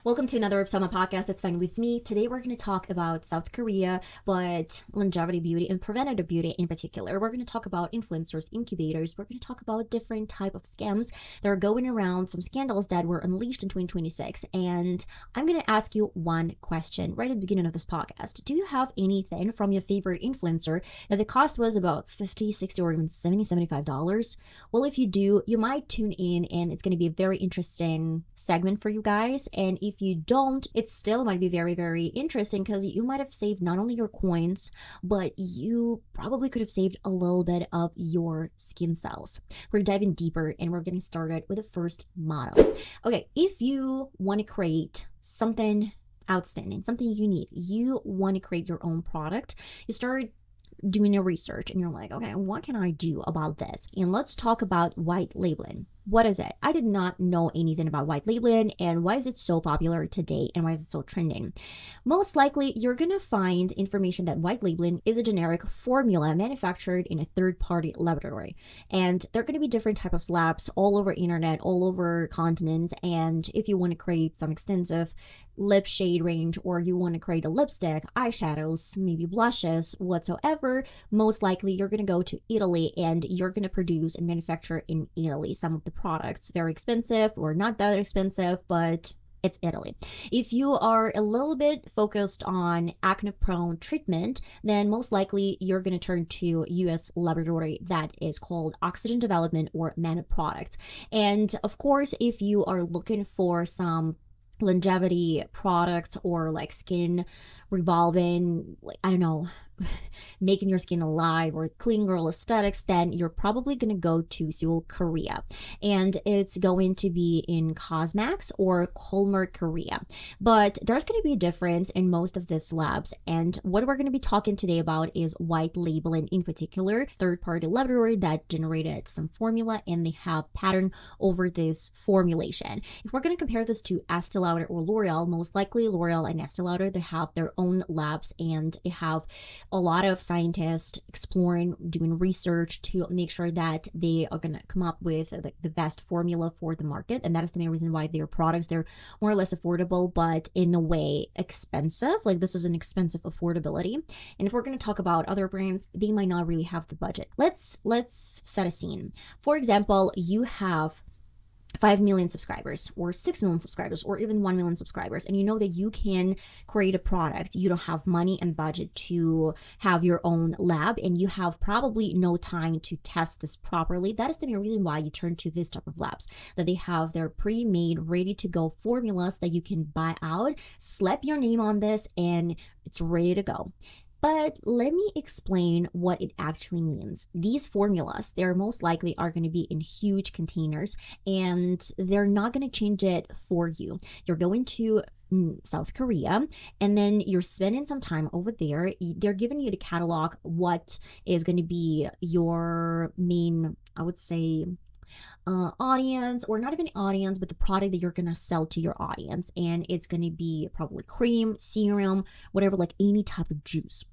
Welcome to another episode of my podcast That's Fine With Me. Today we're going to talk about South Korea, but longevity beauty and preventative beauty in particular. We're going to talk about influencers, incubators. We're going to talk about different type of scams that are going around, some scandals that were unleashed in 2026. And I'm going to ask you one question right at the beginning of this podcast. Do you have anything from your favorite influencer that the cost was about $50, $60, or even $70, $75? Well, if you do, you might tune in and it's going to be a very interesting segment for you guys. And if you don't, it still might be very, very interesting because you might have saved not only your coins, but you probably could have saved a little bit of your skin cells. We're diving deeper and we're getting started with the first model. Okay, if you want to create something outstanding, something unique, you want to create your own product, you start doing your research and you're like, okay, what can I do about this? And let's talk about white labeling. What is it? I did not know anything about white labeling and why is it so popular today and why is it so trending? Most likely, you're going to find information that white labeling is a generic formula manufactured in a third-party laboratory. And there are going to be different types of labs all over internet, all over continents. And if you want to create some extensive lip shade range or you want to create a lipstick, eyeshadows, maybe blushes, whatsoever, most likely you're going to go to Italy and you're going to produce and manufacture in Italy some of the products. Very expensive or not that expensive, but it's Italy. If you are a little bit focused on acne prone treatment, then most likely you're going to turn to US laboratory that is called Oxygen Development or Mana Products. And of course, if you are looking for some longevity products or like skin revolving, like I don't know, making your skin alive or clean girl aesthetics, then you're probably going to go to Seoul, Korea. And it's going to be in Cosmax or Colmar, Korea. But there's going to be a difference in most of these labs. And what we're going to be talking today about is white labeling, in particular, third-party laboratory that generated some formula and they have pattern over this formulation. If we're going to compare this to Estee Lauder or L'Oreal, most likely L'Oreal and Estee Lauder, they have their own labs and they have a lot of scientists exploring, doing research to make sure that they are going to come up with the best formula for the market. And that is the main reason why their products, they're more or less affordable, but in a way expensive. Like this is an expensive affordability. And if we're going to talk about other brands, they might not really have the budget. Let's set a scene. For example, you have 5 million subscribers or 6 million subscribers or even 1 million subscribers, and you know that you can create a product. You don't have money and budget to have your own lab and you have probably no time to test this properly. That is the main reason why you turn to this type of labs, that they have their pre-made ready to go formulas that you can buy out, slap your name on this, and it's ready to go. But let me explain what it actually means. These formulas, they're most likely are going to be in huge containers and they're not going to change it for you. You're going to South Korea and then you're spending some time over there. They're giving you the catalog, what is going to be your main, I would say, audience, or not even audience, but the product that you're gonna sell to your audience. And it's gonna be probably cream, serum, whatever, like any type of juice.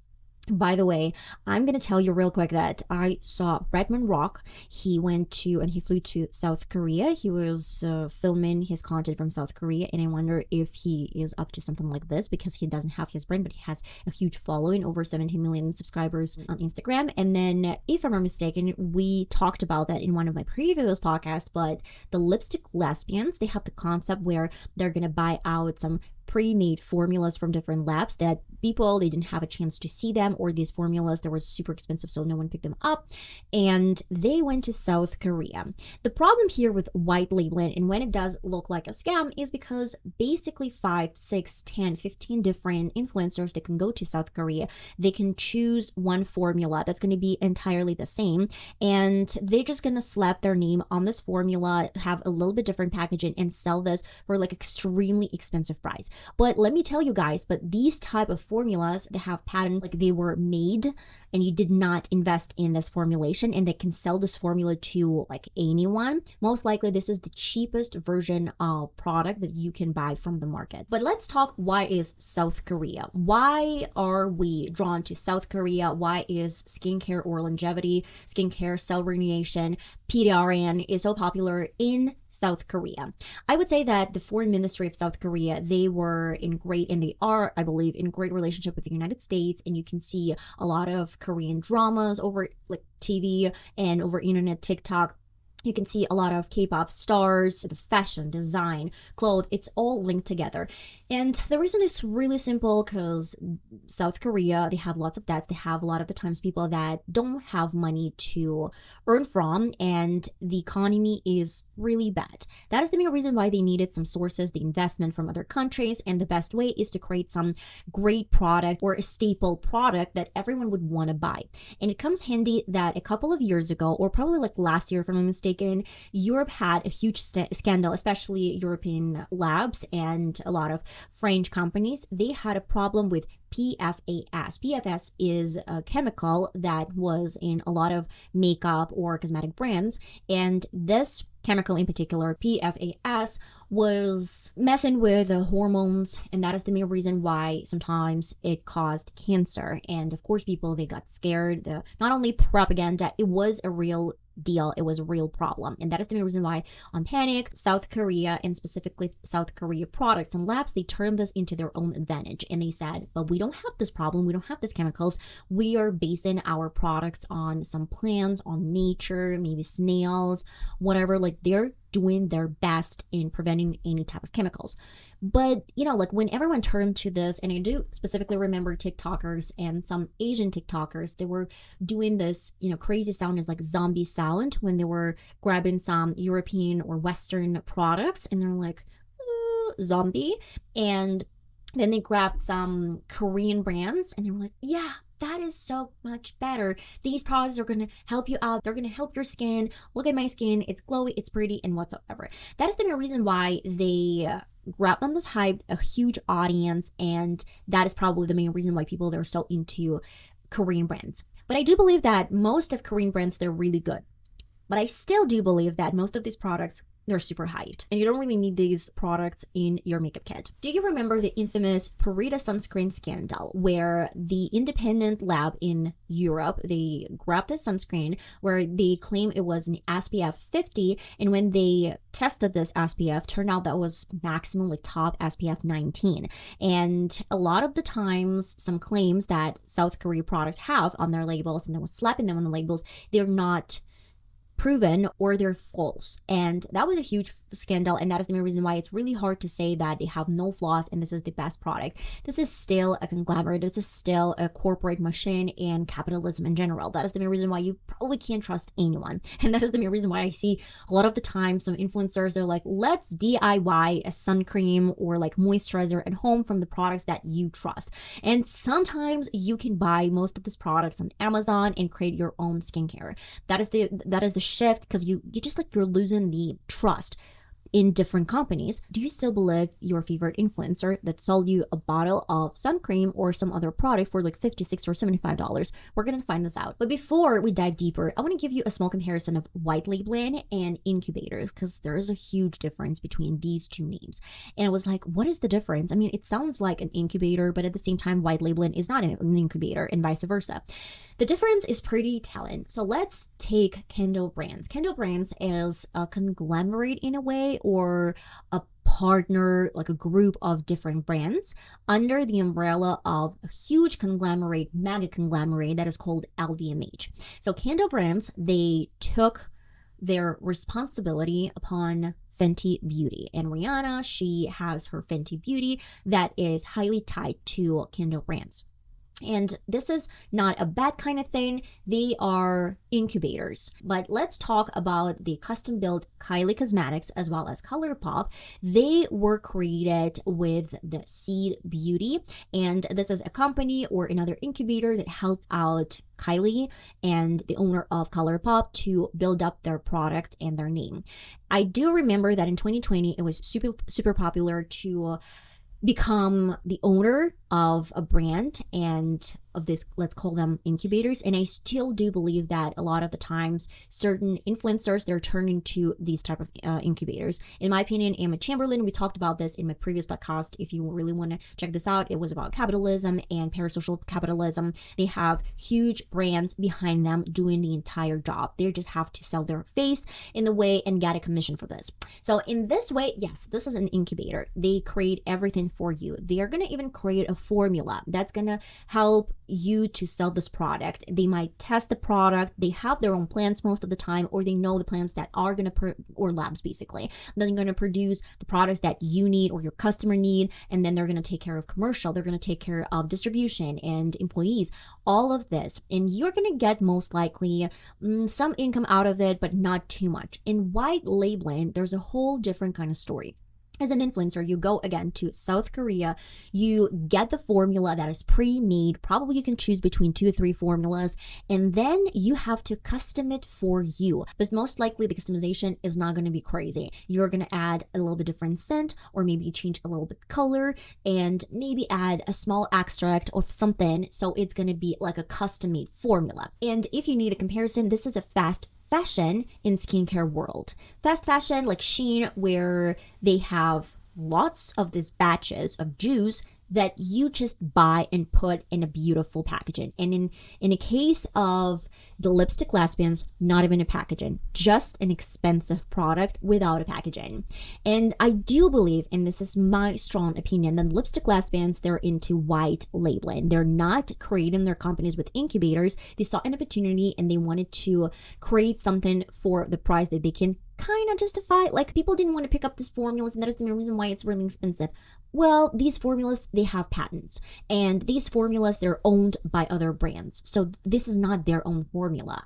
By the way, I'm going to tell you real quick that I saw Bretman Rock. He went to and he flew to South Korea. He was filming his content from South Korea. And I wonder if he is up to something like this because he doesn't have his brand, but he has a huge following, over 17 million subscribers on Instagram. And then, if I'm not mistaken, we talked about that in one of my previous podcasts, but the Lipstick Lesbians, they have the concept where they're going to buy out some pre-made formulas from different labs that people, they didn't have a chance to see them, or these formulas that were super expensive so no one picked them up, and they went to South Korea. The problem here with white labeling and when it does look like a scam is because basically 5, 6, 10, 15 different influencers that can go to South Korea, they can choose one formula that's going to be entirely the same, and they're just going to slap their name on this formula, have a little bit different packaging, and sell this for like extremely expensive price. But let me tell you guys, but these type of formulas, they have patent, like they were made and you did not invest in this formulation, and they can sell this formula to like anyone. Most likely this is the cheapest version of product that you can buy from the market. But let's talk, why is South Korea? Why are we drawn to South Korea? Why is skincare or longevity, skincare, cell rejuvenation PDRN is so popular in South Korea. I would say that the foreign ministry of South Korea, they were in great, and they are, I believe, in great relationship with the United States. And you can see a lot of Korean dramas over like TV and over internet, TikTok. You can see a lot of K-pop stars, the fashion, design, clothes, it's all linked together. And the reason is really simple because South Korea, they have lots of debts. They have a lot of the times people that don't have money to earn from, and the economy is really bad. That is the main reason why they needed some sources, the investment from other countries, and the best way is to create some great product or a staple product that everyone would want to buy. And it comes handy that a couple of years ago, or probably like last year if I'm not mistaken, Europe had a huge scandal, especially European labs and a lot of French companies. They had a problem with PFAS. PFAS is a chemical that was in a lot of makeup or cosmetic brands, and this chemical in particular, PFAS, was messing with the hormones, and that is the main reason why sometimes it caused cancer. And of course, people, they got scared. The not only propaganda, it was a real deal, it was a real problem, and that is the main reason why on panic, South Korea, and specifically South Korea products and labs, they turned this into their own advantage, and they said, but we don't have this problem, we don't have these chemicals, we are basing our products on some plants, on nature, maybe snails, whatever. Like, they're doing their best in preventing any type of chemicals. But like when everyone turned to this, and I do specifically remember TikTokers and some Asian TikTokers, they were doing this crazy sound, is like zombie sound, when they were grabbing some European or Western products, and they're like zombie, and then they grabbed some Korean brands and they were like, yeah, that is so much better. These products are going to help you out. They're going to help your skin. Look at my skin. It's glowy, it's pretty, and whatsoever. That is the main reason why they grabbed on this hype, a huge audience, and that is probably the main reason why people, they're so into Korean brands. But I do believe that most of Korean brands, they're really good. But I still do believe that most of these products, they're super hyped, and you don't really need these products in your makeup kit. Do you remember the infamous Purita sunscreen scandal, where the independent lab in Europe, they grabbed the sunscreen where they claim it was an SPF 50, and when they tested this SPF, turned out that was maximum like top SPF 19. And a lot of the times, some claims that South Korea products have on their labels, and they were slapping them on the labels, they're not proven, or they're false. And that was a huge scandal, and that is the main reason why it's really hard to say that they have no flaws and this is the best product. This is still a conglomerate. This is still a corporate machine and capitalism in general. That is the main reason why you probably can't trust anyone, and that is the main reason why I see a lot of the time some influencers, they're like, let's DIY a sun cream or like moisturizer at home from the products that you trust. And sometimes you can buy most of these products on Amazon and create your own skincare. That is the shift, because you're losing the trust in different companies. Do you still believe your favorite influencer that sold you a bottle of sun cream or some other product for like $50, $60, or $75? We're gonna find this out. But before we dive deeper, I want to give you a small comparison of white labeling and incubators, because there is a huge difference between these two names. And I was like, what is the difference? I mean, it sounds like an incubator, but at the same time, white labeling is not an incubator, and vice versa. The difference is pretty telling. So let's take Kendall Brands. Kendall Brands is a conglomerate in a way, or a partner, like a group of different brands under the umbrella of a huge conglomerate, mega conglomerate that is called LVMH. So Kendall Brands, they took their responsibility upon Fenty Beauty, and Rihanna, she has her Fenty Beauty that is highly tied to Kendall Brands. And this is not a bad kind of thing. They are incubators. But let's talk about the custom-built Kylie Cosmetics as well as ColourPop. They were created with the Seed Beauty, and this is a company or another incubator that helped out Kylie and the owner of ColourPop to build up their product and their name. I do remember that in 2020, it was super popular to become the owner of a brand and of this, let's call them incubators. And I still do believe that a lot of the times certain influencers, they're turning to these type of incubators. In my opinion, Emma Chamberlain, we talked about this in my previous podcast. If you really want to check this out, it was about capitalism and parasocial capitalism. They have huge brands behind them doing the entire job. They just have to sell their face in the way and get a commission for this. So in this way, yes, this is an incubator. They create everything for you. They are going to even create a formula that's going to help you to sell this product. They might test the product. They have their own plants most of the time, or they know the plants that are going to, or labs basically, then going to produce the products that you need or your customer need. And then they're going to take care of commercial. They're going to take care of distribution and employees, all of this. And you're going to get most likely some income out of it, but not too much. In white labeling, there's a whole different kind of story. As an influencer, you go again to South Korea, you get the formula that is pre-made. Probably you can choose between 2 or 3 formulas, and then you have to custom it for you. But most likely the customization is not going to be crazy. You're going to add a little bit different scent, or maybe change a little bit color, and maybe add a small extract of something. So it's going to be like a custom-made formula. And if you need a comparison, this is a fast fashion in skincare world. Fast fashion like Shein, where they have lots of these batches of juice that you just buy and put in a beautiful packaging. And in a case of the Lipstick Lesbians, not even a packaging, just an expensive product without a packaging. And I do believe, and this is my strong opinion, that Lipstick Lesbians, they're into white labeling. They're not creating their companies with incubators. They saw an opportunity and they wanted to create something for the price that they can kind of justify. Like, people didn't want to pick up these formulas, and that is the main reason why it's really expensive. Well, these formulas, they have patents, and these formulas, they're owned by other brands. So this is not their own formula.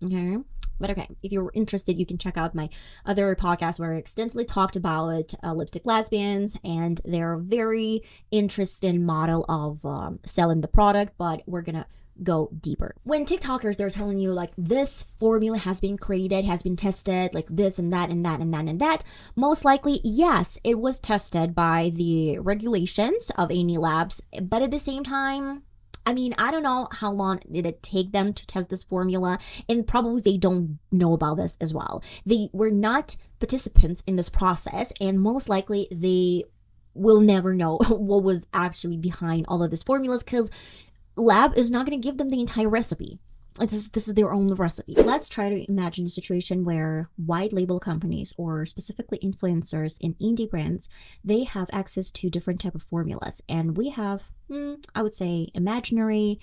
Okay. But okay, if you're interested, you can check out my other podcast where I extensively talked about Lipstick Lesbians and their very interesting model of selling the product, but we're gonna go deeper. When TikTokers, they're telling you like this formula has been created, has been tested, like this and that and that and that and that, most likely, yes, it was tested by the regulations of any labs, but at the same time, I mean, I don't know how long did it take them to test this formula, and probably they don't know about this as well. They were not participants in this process, and most likely they will never know what was actually behind all of these formulas, because lab is not going to give them the entire recipe. This is their own recipe. Let's try to imagine a situation where white label companies, or specifically influencers in indie brands, they have access to different type of formulas. And we have, I would say, imaginary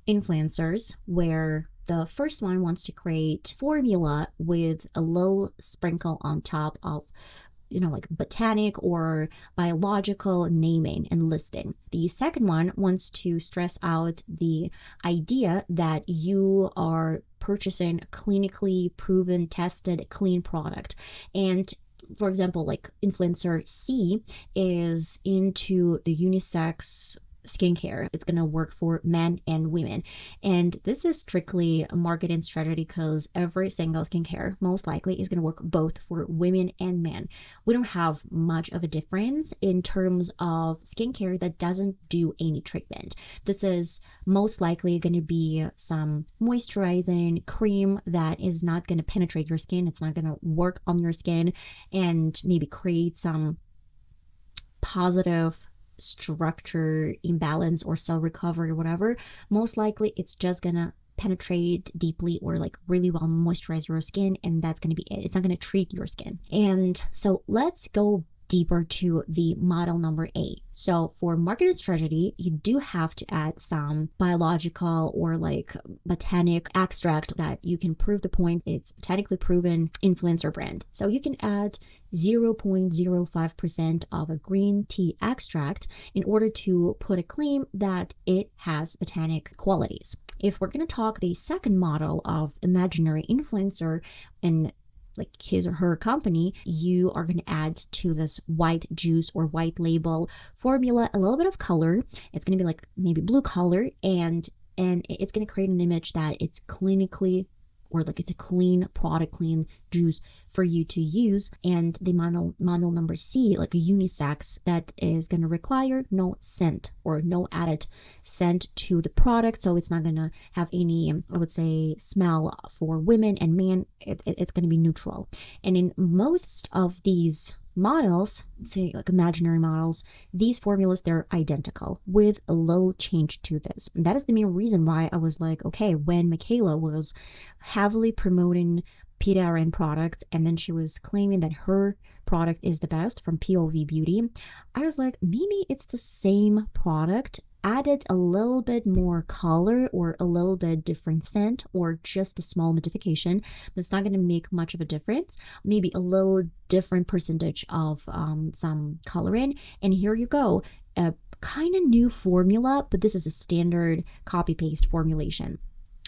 influencers, where the first one wants to create formula with a little sprinkle on top of, you know, like botanic or biological naming and listing. The second one wants to stress out the idea that you are purchasing a clinically proven, tested, clean product. And for example, like influencer C is into the unisex skincare. It's going to work for men and women. And this is strictly a marketing strategy, because every single skincare most likely is going to work both for women and men. We don't have much of a difference in terms of skincare that doesn't do any treatment. This is most likely going to be some moisturizing cream that is not going to penetrate your skin. It's not going to work on your skin and maybe create some positive structure imbalance or cell recovery or whatever. Most likely it's just gonna penetrate deeply or like really well moisturize your skin, and that's gonna be it. It's not gonna treat your skin. And so let's go deeper to the model number A. So for marketing strategy, you do have to add some biological or like botanic extract that you can prove the point it's botanically proven influencer brand. So you can add 0.05% of a green tea extract in order to put a claim that it has botanic qualities. If we're going to talk the second model of imaginary influencer and like his or her company, you are going to add to this white juice or white label formula a little bit of color. It's going to be like maybe blue color, and it's going to create an image that it's clinically or like it's a clean product, clean juice for you to use. And the model number C, like a unisex, that is going to require no scent or no added scent to the product. So it's not going to have any, I would say, smell for women and men. It's going to be neutral. And in most of these models, say like imaginary models, these formulas, they're identical with a low change to this. And that is the main reason why I was like, okay, when Michaela was heavily promoting PDRN products and then she was claiming that her product is the best from POV Beauty, I was like, maybe it's the same product, added a little bit more color or a little bit different scent or just a small modification that's not going to make much of a difference. Maybe a little different percentage of some coloring, and here you go, a kind of new formula, but this is a standard copy paste formulation.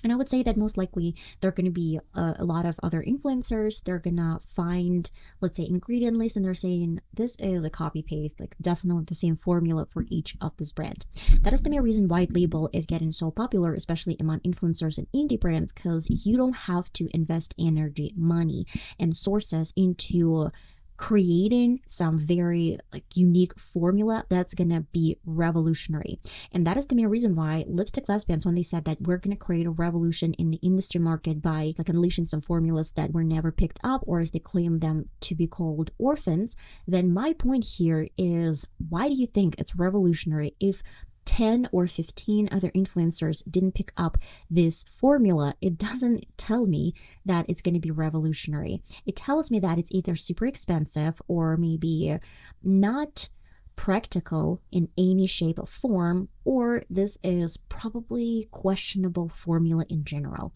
And I would say that most likely there are going to be a lot of other influencers. They're going to find, let's say, ingredient list, and they're saying this is a copy paste, like definitely the same formula for each of this brand. That is the main reason white label is getting so popular, especially among influencers and indie brands, because you don't have to invest energy, money, and sources into creating some very like unique formula that's gonna be revolutionary. And that is the main reason why Lipstick Lesbians, when they said that we're gonna create a revolution in the industry market by like unleashing some formulas that were never picked up, or as they claim them to be called orphans, then my point here is, why do you think it's revolutionary if 10 or 15 other influencers didn't pick up this formula? It doesn't tell me that it's going to be revolutionary. It tells me that it's either super expensive or maybe not practical in any shape or form, or this is probably questionable formula in general.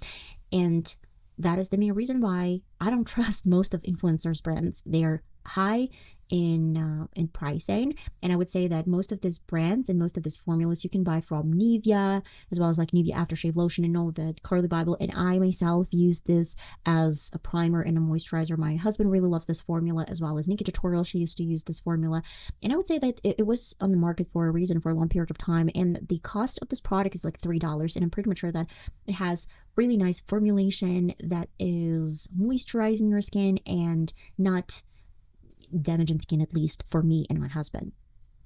And that is the main reason why I don't trust most of influencers' brands. They're high in pricing, and I would say that most of these brands and most of these formulas you can buy from Nivea, as well as like Nivea aftershave lotion. And know that Carly Bible and I myself use this as a primer and a moisturizer. My husband really loves this formula, as well as Nikki Tutorial. She used to use this formula, and I would say that it was on the market for a reason, for a long period of time, and the cost of this product is like $3, and I'm pretty much sure that it has really nice formulation that is moisturizing your skin and not damaging skin, at least for me and my husband.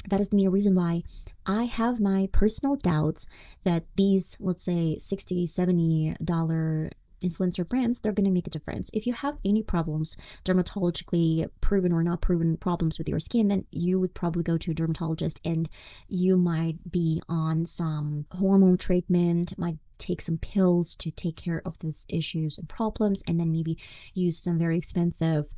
That is the main reason why I have my personal doubts that these, let's say, $60, $70 influencer brands, they're going to make a difference. If you have any problems, dermatologically proven or not proven problems with your skin, then you would probably go to a dermatologist, and you might be on some hormone treatment, might take some pills to take care of these issues and problems, and then maybe use some very expensive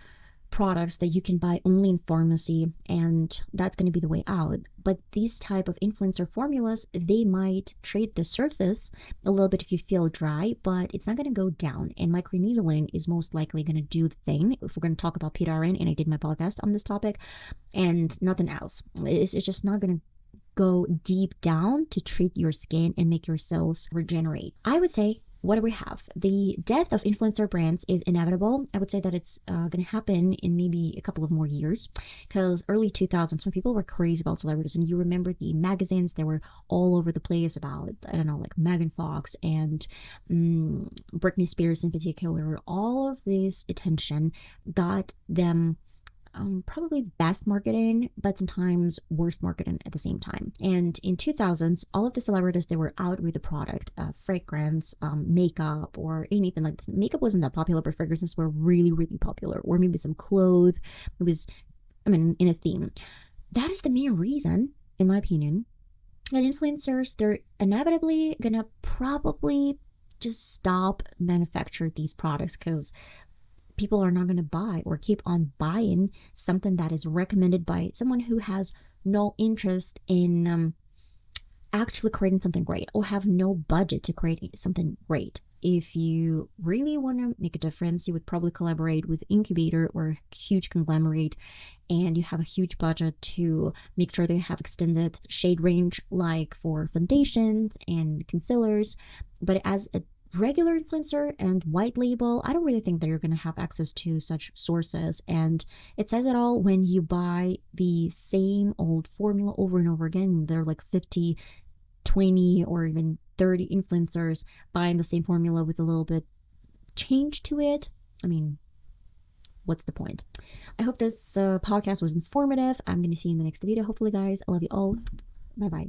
products that you can buy only in pharmacy, and that's going to be the way out. But these type of influencer formulas, they might treat the surface a little bit if you feel dry, but it's not going to go down, and microneedling is most likely going to do the thing if we're going to talk about PDRN, and I did my podcast on this topic, and nothing else. It's just not going to go deep down to treat your skin and make your cells regenerate. I would say, what do we have? The death of influencer brands is inevitable. I would say that it's going to happen in maybe a couple of more years, because early 2000s, when people were crazy about celebrities, and you remember the magazines that were all over the place about, I don't know, like Megan Fox and Britney Spears in particular, all of this attention got them probably best marketing, but sometimes worst marketing at the same time. And in 2000s, all of the celebrities, they were out with a product, fragrance, makeup, or anything like this. Makeup wasn't that popular, but fragrances were really, really popular, or maybe some clothes. It was, in a theme. That is the main reason, in my opinion, that influencers, they're inevitably gonna probably just stop manufacture these products, because people are not going to buy or keep on buying something that is recommended by someone who has no interest in actually creating something great, or have no budget to create something great. If you really want to make a difference, you would probably collaborate with Incubator or a huge conglomerate, and you have a huge budget to make sure they have extended shade range, like for foundations and concealers. But as a regular influencer and white label, I don't really think that you're going to have access to such sources. And it says it all when you buy the same old formula over and over again. There are like 50, 20, or even 30 influencers buying the same formula with a little bit change to it, I mean, what's the point? I hope this podcast was informative. I'm going to see you in the next video, hopefully, guys. I love you all. Bye bye.